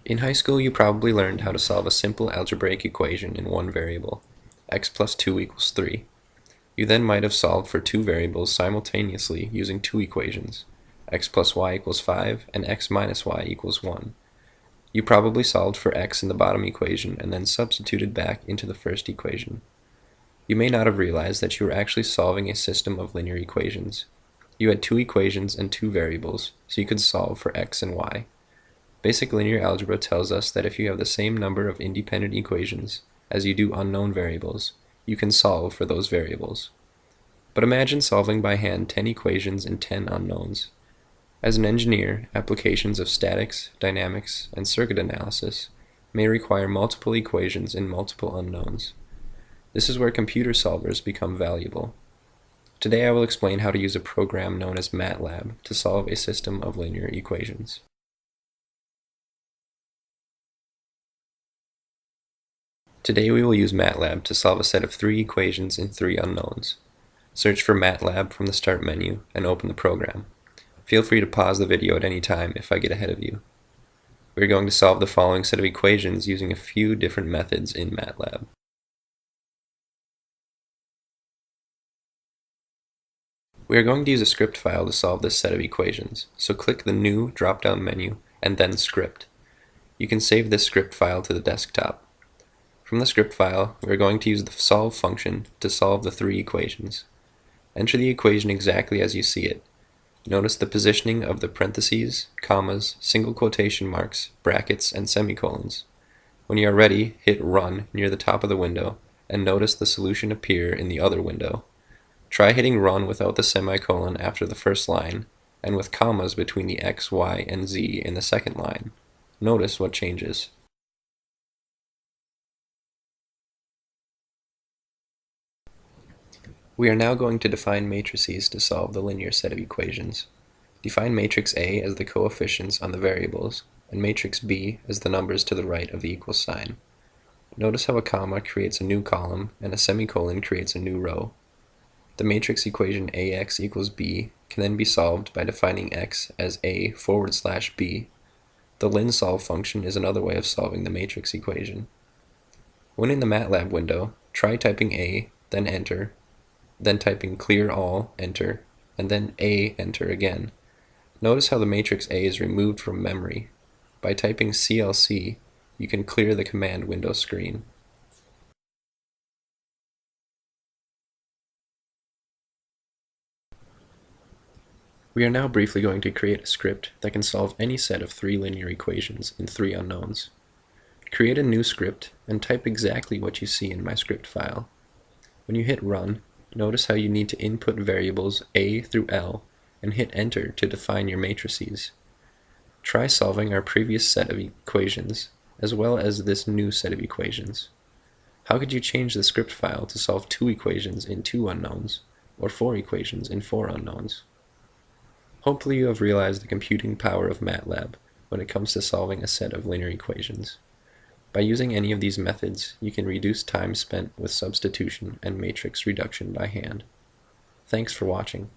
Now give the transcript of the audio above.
In high school, you probably learned how to solve a simple algebraic equation in one variable, x plus 2 equals 3. You then might have solved for two variables simultaneously using two equations, x plus y equals 5 and x minus y equals 1. You probably solved for x in the bottom equation and then substituted back into the first equation. You may not have realized that you were actually solving a system of linear equations. You had two equations and two variables, so you could solve for x and y. Basic linear algebra tells us that if you have the same number of independent equations as you do unknown variables, you can solve for those variables. But imagine solving by hand 10 equations and 10 unknowns. As an engineer, applications of statics, dynamics, and circuit analysis may require multiple equations and multiple unknowns. This is where computer solvers become valuable. Today I will explain how to use a program known as Matlab to solve a system of linear equations. Today we will use Matlab to solve a set of 3 equations and 3 unknowns. Search for Matlab from the Start menu and open the program. Feel free to pause the video at any time if I get ahead of you. We are going to solve the following set of equations using a few different methods in Matlab. We are going to use a script file to solve this set of equations, so click the New drop-down menu and then Script. You can save this script file to the desktop. From the script file, we are going to use the solve function to solve the 3 equations. Enter the equation exactly as you see it. Notice the positioning of the parentheses, commas, single quotation marks, brackets, and semicolons. When you are ready, hit Run near the top of the window, and notice the solution appear in the other window. Try hitting Run without the semicolon after the first line, and with commas between the x, y, and z in the second line. Notice what changes. We are now going to define matrices to solve the linear set of equations. Define matrix A as the coefficients on the variables, and matrix B as the numbers to the right of the equal sign. Notice how a comma creates a new column and a semicolon creates a new row. The matrix equation AX equals B can then be solved by defining x as A/B. The linsolve function is another way of solving the matrix equation. When in the Matlab window, try typing A, then enter, then typing clear all, enter, and then A, enter again. Notice how the matrix A is removed from memory. By typing CLC, you can clear the command window screen. We are now briefly going to create a script that can solve any set of 3 linear equations in 3 unknowns. Create a new script and type exactly what you see in my script file. When you hit Run, notice how you need to input variables A through L and hit Enter to define your matrices. Try solving our previous set of equations, as well as this new set of equations. How could you change the script file to solve 2 equations in 2 unknowns, or 4 equations in 4 unknowns? Hopefully you have realized the computing power of Matlab when it comes to solving a set of linear equations. By using any of these methods, you can reduce time spent with substitution and matrix reduction by hand. Thanks for watching.